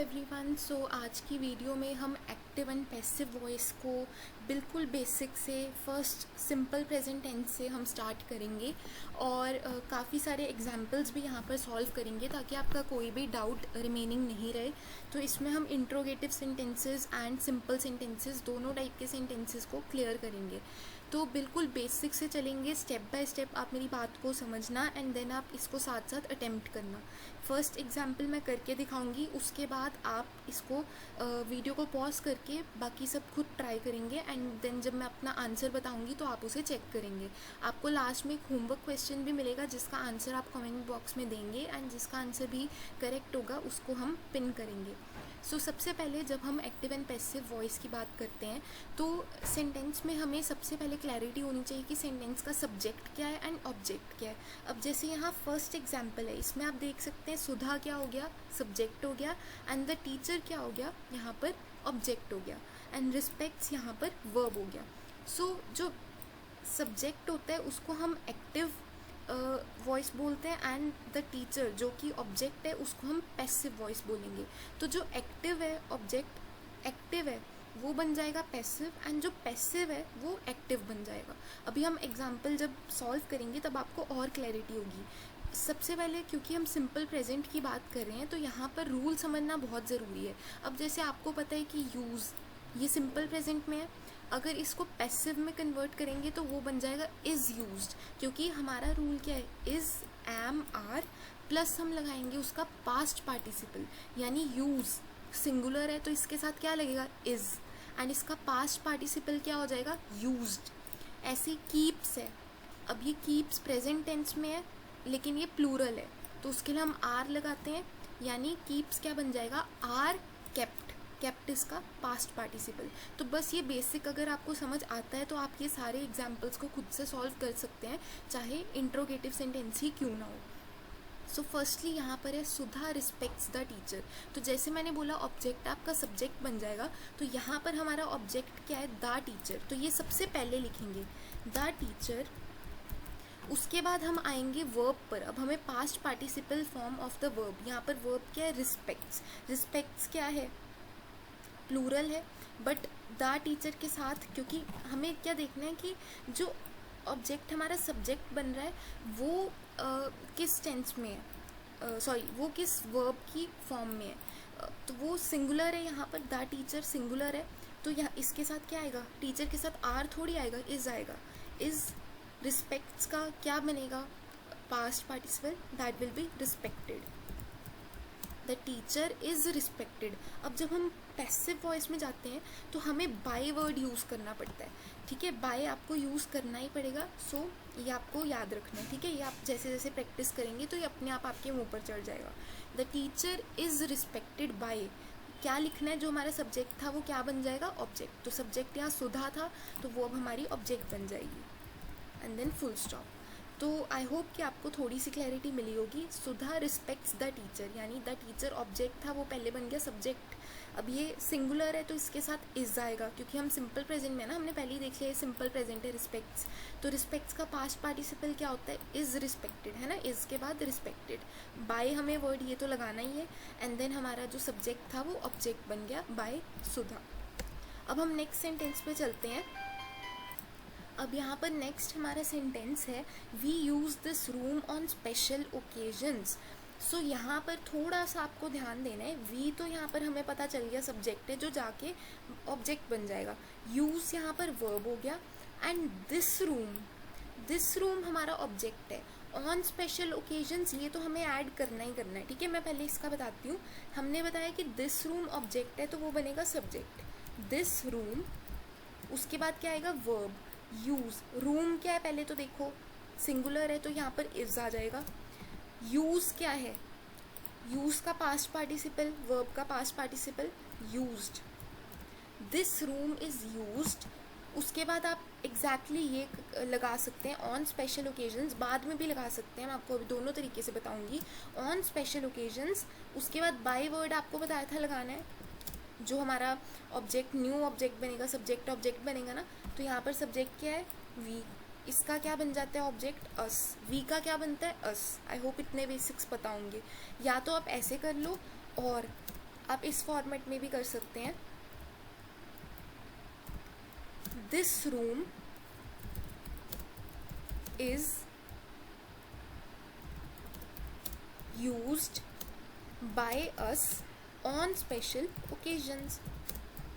Everyone. सो आज की video में हम एक्टिव एंड पैसिव वॉइस को बिल्कुल बेसिक से फर्स्ट सिंपल प्रेजेंट टेंस से हम स्टार्ट करेंगे और काफ़ी सारे एग्जांपल्स भी यहाँ पर सॉल्व करेंगे ताकि आपका कोई भी डाउट रिमेनिंग नहीं रहे। तो इसमें हम interrogative sentences and simple sentences दोनों टाइप के सेंटेंसेस को क्लियर करेंगे। तो बिल्कुल बेसिक से चलेंगे, स्टेप बाय स्टेप आप मेरी बात को समझना एंड देन आप इसको साथ साथ अटेम्प्ट करना। फर्स्ट एग्जाम्पल मैं करके दिखाऊंगी, उसके बाद आप इसको वीडियो को पॉज करके बाकी सब खुद ट्राई करेंगे एंड देन जब मैं अपना आंसर बताऊंगी तो आप उसे चेक करेंगे। आपको लास्ट में एक होमवर्क क्वेश्चन भी मिलेगा जिसका आंसर आप कमेंट बॉक्स में देंगे एंड जिसका आंसर भी करेक्ट होगा उसको हम पिन करेंगे। सो सबसे पहले जब हम एक्टिव एंड पैसिव वॉइस की बात करते हैं तो सेंटेंस में हमें सबसे पहले क्लैरिटी होनी चाहिए कि सेंटेंस का सब्जेक्ट क्या है एंड ऑब्जेक्ट क्या है। अब जैसे यहाँ फर्स्ट एग्जांपल है, इसमें आप देख सकते हैं सुधा क्या हो गया, सब्जेक्ट हो गया, एंड द टीचर क्या हो गया, यहाँ पर ऑब्जेक्ट हो गया, एंड रिस्पेक्ट्स यहाँ पर वर्ब हो गया। सो जो सब्जेक्ट होता है उसको हम एक्टिव वॉइस बोलते हैं एंड द टीचर जो कि ऑब्जेक्ट है उसको हम पैसिव वॉइस बोलेंगे। तो जो एक्टिव है, ऑब्जेक्ट एक्टिव है, वो बन जाएगा पैसिव एंड जो पैसिव है वो एक्टिव बन जाएगा। अभी हम एग्जांपल जब सॉल्व करेंगे तब आपको और क्लैरिटी होगी। सबसे पहले क्योंकि हम सिंपल प्रेजेंट की बात कर रहे हैं तो यहाँ पर रूल समझना बहुत ज़रूरी है। अब जैसे आपको पता है कि यूज़ ये सिंपल प्रेजेंट में है, अगर इसको पैसिव में कन्वर्ट करेंगे तो वो बन जाएगा इज़ यूज्ड, क्योंकि हमारा रूल क्या है, इज़ एम आर प्लस हम लगाएंगे उसका पास्ट पार्टिसिपल यानी यूज़ सिंगुलर है तो इसके साथ क्या लगेगा, इज़, एंड इसका पास्ट पार्टिसिपल क्या हो जाएगा, यूज्ड। ऐसे कीप्स है, अब ये कीप्स प्रेजेंट टेंस में है लेकिन ये प्लूरल है तो उसके लिए हम आर लगाते हैं यानी कीप्स क्या बन जाएगा, आर केप्ट। केप्ट इसका पास्ट पार्टिसिपल। तो बस ये बेसिक अगर आपको समझ आता है तो आप ये सारे एग्जाम्पल्स को खुद से सॉल्व कर सकते हैं चाहे इंट्रोगेटिव सेंटेंस ही क्यों ना हो। सो फर्स्टली यहाँ पर है सुधा रिस्पेक्ट्स द टीचर। तो जैसे मैंने बोला ऑब्जेक्ट आपका सब्जेक्ट बन जाएगा तो यहाँ पर हमारा ऑब्जेक्ट क्या है, द टीचर। तो ये सबसे पहले लिखेंगे द टीचर, उसके बाद हम आएंगे वर्ब पर। अब हमें past participle form of the verb, यहाँ पर वर्ब क्या है, रिस्पेक्ट्स। रिस्पेक्ट्स क्या है, प्लूरल है, बट द टीचर के साथ क्योंकि हमें क्या देखना है कि जो ऑब्जेक्ट हमारा सब्जेक्ट बन रहा है वो किस टेंस में है, वो किस वर्ब की फॉर्म में है, तो वो सिंगुलर है। यहाँ पर द टीचर सिंगुलर है तो यहाँ इसके साथ क्या आएगा, टीचर के साथ आर थोड़ी आएगा, इज़ आएगा। इज़ रिस्पेक्ट्स का क्या बनेगा, past participle, that will be respected. The teacher is respected. अब जब हम पैसिव वॉइस में जाते हैं तो हमें बाय वर्ड यूज़ करना पड़ता है, ठीक है, बाय आपको यूज़ करना ही पड़ेगा। सो ये आपको याद रखना है, ठीक है, ये आप जैसे जैसे प्रैक्टिस करेंगे तो ये अपने आप आपके मुंह पर चढ़ जाएगा। The teacher is respected by, क्या लिखना है, जो हमारा सब्जेक्ट था वो क्या बन जाएगा, ऑब्जेक्ट। तो सब्जेक्ट यहाँ सुधा था तो वो अब हमारी ऑब्जेक्ट बन जाएगी एंड देन फुल स्टॉप। तो आई होप कि आपको थोड़ी सी क्लैरिटी मिली होगी। सुधा रिस्पेक्ट्स द टीचर यानी द टीचर ऑब्जेक्ट था वो पहले बन गया सब्जेक्ट। अब ये सिंगुलर है तो इसके साथ इज़ आएगा क्योंकि हम सिंपल प्रेजेंट में ना, हमने पहले ही देख लिया सिंपल प्रेजेंट है रिस्पेक्ट्स। तो रिस्पेक्ट्स का पास्ट पार्टिसिपल क्या होता है, इज़ रिस्पेक्टेड है ना, इज़ के बाद रिस्पेक्टेड। बाय हमें वर्ड ये तो लगाना ही है एंड देन हमारा जो सब्जेक्ट था वो ऑब्जेक्ट बन गया बाय सुधा। अब हम नेक्स्ट सेंटेंस पे चलते हैं। अब यहाँ पर नेक्स्ट हमारा सेंटेंस है we use this room on special occasions. So यहाँ पर थोड़ा सा आपको ध्यान देना है, वी तो यहाँ पर हमें पता चल गया सब्जेक्ट है जो जाके ऑब्जेक्ट बन जाएगा, यूज़ यहाँ पर वर्ब हो गया, एंड दिस रूम हमारा ऑब्जेक्ट है। ऑन स्पेशल ओकेजन्स ये तो हमें ऐड करना ही करना है, ठीक है, मैं पहले इसका बताती हूँ। हमने बताया कि दिस रूम ऑब्जेक्ट है तो वो बनेगा सब्जेक्ट, दिस रूम, उसके बाद क्या आएगा, वर्ब, यूज़। रूम क्या है पहले तो देखो, सिंगुलर है तो यहाँ पर इज़ आ जाएगा। यूज़ क्या है, यूज़ का पास्ट पार्टिसिपल, वर्ब का past participle, used. This room is used. उसके बाद आप एग्जैक्टली ये लगा सकते हैं ऑन स्पेशल ओकेजन्स, बाद में भी लगा सकते हैं, मैं आपको अभी दोनों तरीके से बताऊंगी। ऑन स्पेशल ओकेजन्स, उसके बाद बाय वर्ड आपको बताया था लगाना है, जो हमारा ऑब्जेक्ट न्यू ऑब्जेक्ट बनेगा, सब्जेक्ट ऑब्जेक्ट बनेगा ना, तो यहाँ पर सब्जेक्ट क्या है, वी, इसका क्या बन जाता है ऑब्जेक्ट, अस, वी का क्या बनता है, अस। आई होप इतने बेसिक्स पता होंगे। या तो आप ऐसे कर लो और आप इस फॉर्मेट में भी कर सकते हैं, this room is used by us on special occasions.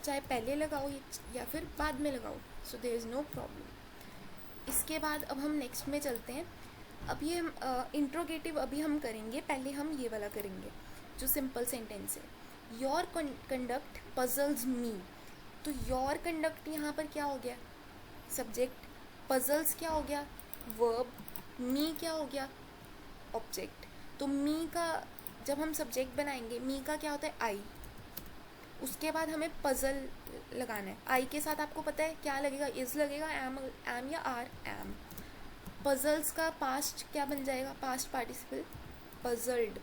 चाहे पहले लगाओ या फिर बाद में लगाओ, so there is no problem. इसके बाद अब हम नेक्स्ट में चलते हैं। अब ये इंट्रोगेटिव अभी हम करेंगे, पहले हम ये वाला करेंगे जो सिंपल सेंटेंस है। योर कंडक्ट पजल्स मी। तो योर कंडक्ट यहाँ पर क्या हो गया, सब्जेक्ट, पजल्स क्या हो गया, वर्ब, मी क्या हो गया, ऑब्जेक्ट। तो मी का जब हम सब्जेक्ट बनाएंगे, मी का क्या होता है, आई। उसके बाद हमें पजल लगाना है। आई के साथ आपको पता है क्या लगेगा, इज लगेगा, एम या आर, एम। पजल्स का पास्ट क्या बन जाएगा, past participle, puzzled,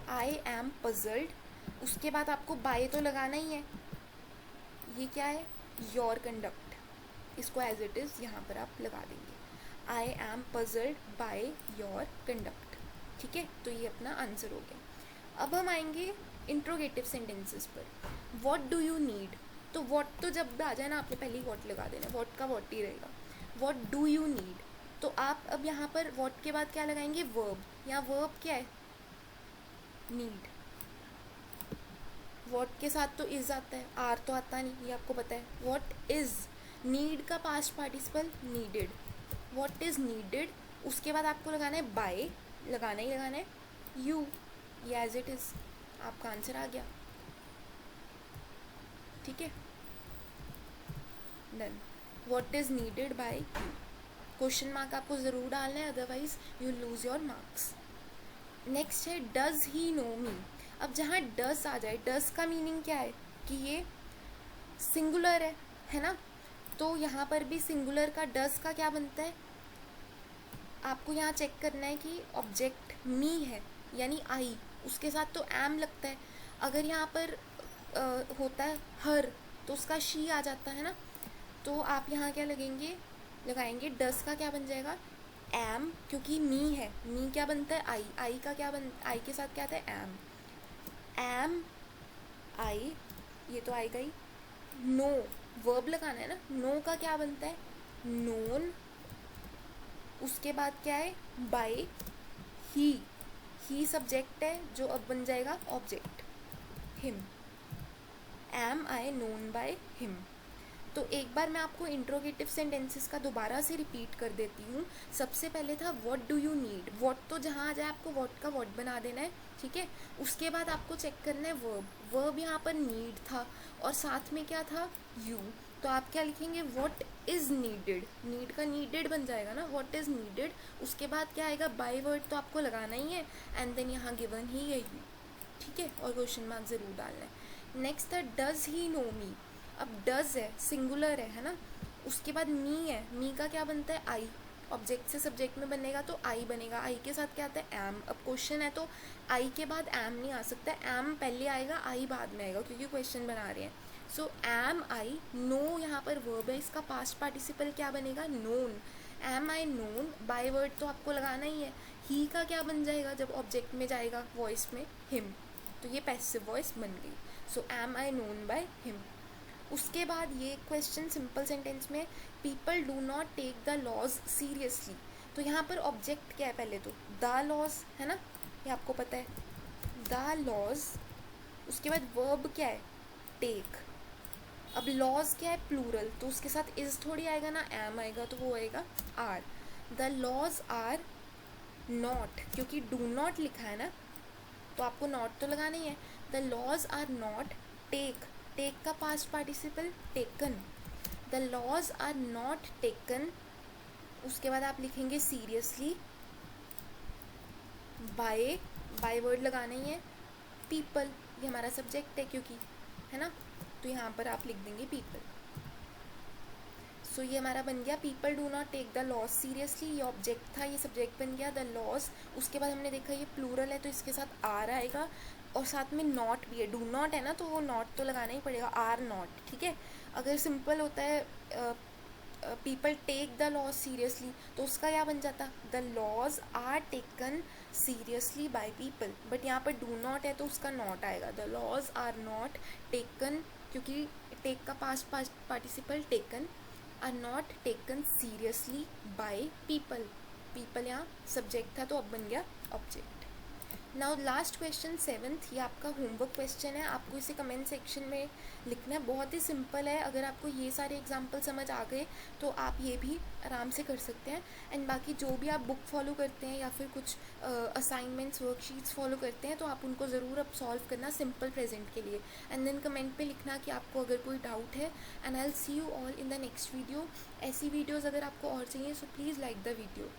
I am puzzled. उसके बाद आपको बाय तो लगाना ही है, ये क्या है, योर कंडक्ट, इसको एज इट इज़ यहाँ पर आप लगा देंगे, I am puzzled by your conduct. ठीक है, तो ये अपना आंसर हो गया। अब हम आएंगे इंट्रोगेटिव सेंटेंसेस पर। What do you need. तो व्हाट तो जब भी आ जाए ना, आपने पहले ही व्हाट लगा देना, व्हाट का व्हाट ही रहेगा। व्हाट डू यू नीड, तो आप अब यहाँ पर व्हाट के बाद क्या लगाएंगे, वर्ब। यहाँ वर्ब क्या है, नीड। व्हाट के साथ तो इज आता है, आर तो आता नहीं, ये आपको पता है। व्हाट इज, नीड का past participle needed, what is needed. उसके बाद आपको लगाना है बाय, लगाना ही लगाना है, यू, ये एज इट इज, आपका आंसर आ गया। ठीक है, done. What is needed bye you, question mark आपको ज़रूर डालना है, otherwise you lose your marks. Next है डज ही नो मी। अब जहाँ डज आ जाए, डज का मीनिंग क्या है कि ये सिंगुलर है ना, तो यहाँ पर भी सिंगुलर का डज का क्या बनता है, आपको यहाँ चेक करना है कि ऑब्जेक्ट मी है यानी आई, उसके साथ तो एम लगता है। अगर यहाँ पर होता है हर, तो उसका शी आ जाता है ना, तो आप यहाँ क्या लगाएंगे, डस का क्या बन जाएगा, एम, क्योंकि मी है, मी क्या बनता है, आई, आई का क्या आई के साथ क्या आता है, एम आई, ये तो आएगा ही। नो, वर्ब लगाना है ना, नो का क्या बनता है, नोन। उसके बाद क्या है, बाय, ही सब्जेक्ट है जो अब बन जाएगा object, him, am I known by him. तो एक बार मैं आपको इंट्रोगेटिव सेंटेंसेस का दोबारा से रिपीट कर देती हूँ। सबसे पहले था what do you need, what तो जहाँ आ जाए आपको व्हाट का व्हाट बना देना है। ठीक है, उसके बाद आपको चेक करना है वर्ब, वर्ब यहाँ पर नीड था और साथ में क्या था, यू। तो आप क्या लिखेंगे, व्हाट इज़ नीडेड, नीड का नीडेड बन जाएगा ना, व्हाट इज़ नीडेड। उसके बाद क्या आएगा, बाय वर्ड तो आपको लगाना ही है, एंड देन यहाँ गिवन ही है यू। ठीक है, और क्वेश्चन मार्क ज़रूर डालना है। नेक्स्ट था डज ही नो मी। अब डज है, सिंगुलर है ना, उसके बाद मी है, मी का क्या बनता है, आई, ऑब्जेक्ट से सब्जेक्ट में बनेगा तो आई बनेगा, आई के साथ क्या आता है, एम। अब क्वेश्चन है तो आई के बाद एम नहीं आ सकता, एम पहले आएगा, आई बाद में आएगा, क्योंकि क्वेश्चन बना रहे हैं। सो एम आई, नो यहाँ पर वर्ब है, इसका पास्ट पार्टिसिपल क्या बनेगा, known, am I known. By word तो आपको लगाना ही है, ही का क्या बन जाएगा जब ऑब्जेक्ट में जाएगा, वॉइस में, हिम, तो ये पैसिव वॉइस बन गई। So am I known by him. उसके बाद ये क्वेश्चन सिंपल सेंटेंस में, people do not take the laws seriously. तो यहाँ पर ऑब्जेक्ट क्या है, पहले तो द लॉज है ना, ये आपको पता है, द लॉज। उसके बाद वर्ब क्या है, टेक। अब लॉज क्या है, प्लूरल, तो उसके साथ इज थोड़ी आएगा ना, एम आएगा, तो वो आएगा are. The laws are not, क्योंकि डू नॉट लिखा है ना, तो आपको नॉट तो लगाना ही है। The laws are not take, take का past participle taken, the laws are not taken. उसके बाद आप लिखेंगे सीरियसली, बाय वर्ड लगाना ही है, पीपल, ये हमारा सब्जेक्ट है क्योंकि, है ना, तो यहाँ पर आप लिख देंगे पीपल। सो ये हमारा बन गया, people do not take the laws seriously, ये ऑब्जेक्ट था, ये सब्जेक्ट बन गया, द लॉज। उसके बाद हमने देखा ये प्लूरल है तो इसके साथ आर आएगा, और साथ में नॉट भी है, डू नॉट है ना, तो वो नॉट तो लगाना ही पड़ेगा, आर नॉट। ठीक है, अगर सिंपल होता है people take the laws seriously, तो उसका क्या बन जाता, the laws are taken seriously by people. But यहाँ पर डू नॉट है तो उसका नॉट आएगा, the laws are not taken, क्योंकि टेक का past participle taken, are not taken seriously by people. People यहाँ सब्जेक्ट था तो अब बन गया object. Now last question 7th, ये आपका होमवर्क क्वेश्चन है, आपको इसे कमेंट सेक्शन में लिखना है। बहुत ही सिंपल है, अगर आपको ये सारे एग्जाम्पल समझ आ गए तो आप ये भी आराम से कर सकते हैं। एंड बाकी जो भी आप बुक फॉलो करते हैं या फिर कुछ असाइनमेंट्स वर्कशीट्स फॉलो करते हैं तो आप उनको ज़रूर अब सॉल्व करना सिंपल प्रेजेंट के लिए। एंड देन कमेंट पे लिखना कि आपको अगर कोई डाउट है। And I will see you all in the next video. ऐसी वीडियोज़ अगर आपको और चाहिए so please like the video.